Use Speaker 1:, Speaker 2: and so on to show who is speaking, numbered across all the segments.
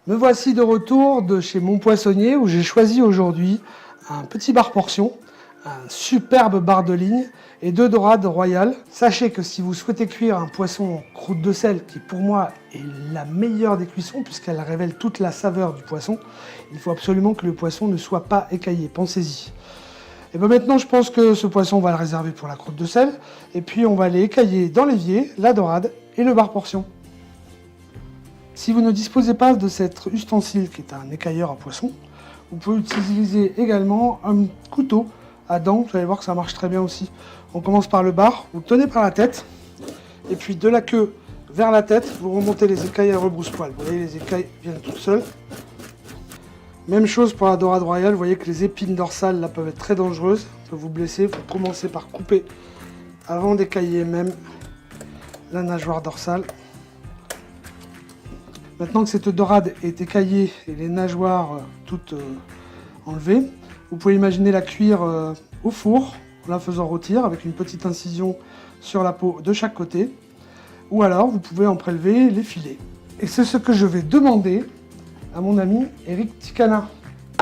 Speaker 1: Me voici de retour de chez mon poissonnier où j'ai choisi aujourd'hui un petit bar portion, un superbe bar de ligne et 2 dorades royales. Sachez que si vous souhaitez cuire un poisson en croûte de sel, qui pour moi est la meilleure des cuissons puisqu'elle révèle toute la saveur du poisson, il faut absolument que le poisson ne soit pas écaillé, pensez-y. Et bien maintenant je pense que ce poisson on va le réserver pour la croûte de sel et puis on va aller écailler dans l'évier, la dorade et le bar portion. Si vous ne disposez pas de cet ustensile qui est un écailleur à poisson, vous pouvez utiliser également un couteau à dents, vous allez voir que ça marche très bien aussi. On commence par le bar, vous le tenez par la tête, et puis de la queue vers la tête, vous remontez les écailles à rebrousse-poil. Vous voyez, les écailles viennent toutes seules. Même chose pour la dorade royale, vous voyez que les épines dorsales là peuvent être très dangereuses, peuvent vous blesser. Vous commencez par couper avant d'écailler même la nageoire dorsale. Maintenant que cette dorade est écaillée et les nageoires toutes enlevées, vous pouvez imaginer la cuire au four en la faisant rôtir avec une petite incision sur la peau de chaque côté. Ou alors vous pouvez en prélever les filets. Et c'est ce que je vais demander à mon ami Eric Ticana.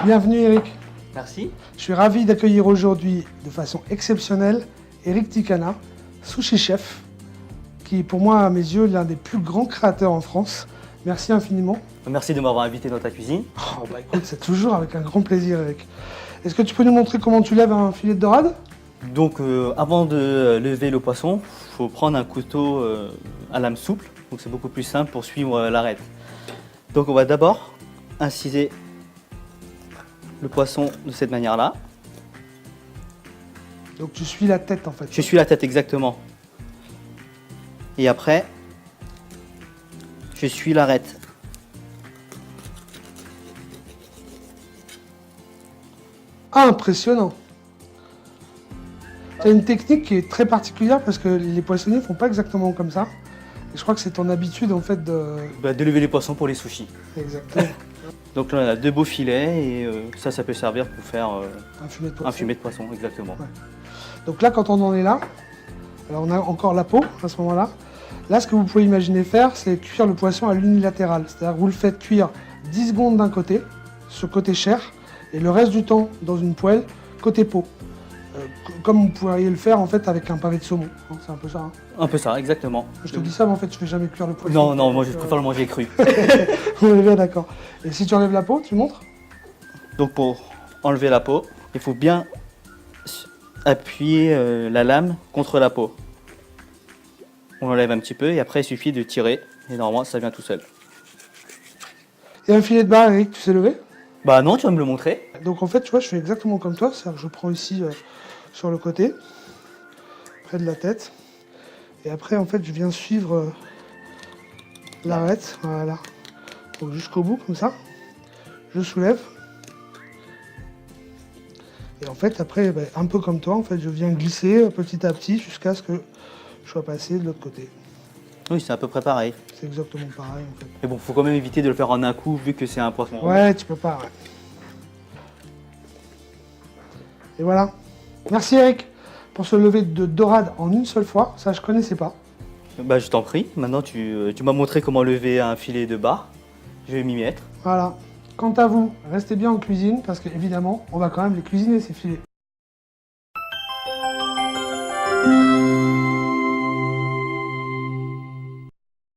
Speaker 1: Bienvenue Eric.
Speaker 2: Merci.
Speaker 1: Je suis ravi d'accueillir aujourd'hui de façon exceptionnelle Eric Ticana, sushi chef, qui est pour moi à mes yeux l'un des plus grands créateurs en France. Merci infiniment.
Speaker 2: Merci de m'avoir invité dans ta cuisine.
Speaker 1: Oh bah écoute, c'est toujours avec un grand plaisir Eric. Est-ce que tu peux nous montrer comment tu lèves un filet de dorade?
Speaker 2: Donc avant de lever le poisson, il faut prendre un couteau à lame souple. Donc c'est beaucoup plus simple pour suivre l'arête. Donc on va d'abord inciser le poisson de cette manière-là.
Speaker 1: Donc tu suis la tête en fait.
Speaker 2: Je suis la tête exactement. Et après, je suis l'arête.
Speaker 1: Impressionnant. C'est une technique qui est très particulière parce que les poissonniers font pas exactement comme ça. Et je crois que c'est ton habitude en fait de...
Speaker 2: De lever les poissons pour les sushis.
Speaker 1: Exactement.
Speaker 2: Donc là on a 2 beaux filets et ça peut servir pour faire
Speaker 1: Un fumet de poisson.
Speaker 2: un fumet de poisson, exactement.
Speaker 1: Ouais. Donc là quand on en est là, alors on a encore la peau à ce moment-là. Là ce que vous pouvez imaginer faire, c'est cuire le poisson à l'unilatéral. C'est-à-dire que vous le faites cuire 10 secondes d'un côté, ce côté chair, et le reste du temps dans une poêle, côté peau. Comme vous pourriez le faire en fait avec un pavé de saumon. C'est un peu ça. Hein.
Speaker 2: Un peu ça, exactement.
Speaker 1: Je te dis ça, mais en fait je fais jamais cuire le poisson.
Speaker 2: Non, non, moi je préfère le manger cru.
Speaker 1: On est bien d'accord. Et si tu enlèves la peau, tu montres?
Speaker 2: Donc pour enlever la peau, il faut bien appuyer la lame contre la peau. On enlève un petit peu et après il suffit de tirer et normalement ça vient tout seul.
Speaker 1: Il y a un filet de bar, Eric, tu sais lever?
Speaker 2: Bah non, tu vas me le montrer.
Speaker 1: Donc en fait, tu vois, je fais exactement comme toi. C'est-à-dire que je prends ici sur le côté, près de la tête. Et après, en fait, je viens suivre l'arête. Voilà. Donc jusqu'au bout, comme ça. Je soulève. Et en fait, après, ben, un peu comme toi, en fait, je viens glisser petit à petit jusqu'à ce que je sois passé de l'autre côté.
Speaker 2: Oui, c'est à peu près pareil.
Speaker 1: C'est exactement pareil, en fait.
Speaker 2: Mais bon, faut quand même éviter de le faire en un coup vu que c'est un poisson.
Speaker 1: Ouais, tu peux pas, ouais. Et voilà. Merci Eric pour ce lever de dorade en une seule fois. Ça, je connaissais pas.
Speaker 2: Bah je t'en prie. Maintenant tu m'as montré comment lever un filet de bar. Je vais m'y mettre.
Speaker 1: Voilà. Quant à vous, restez bien en cuisine parce qu'évidemment, on va quand même les cuisiner ces filets.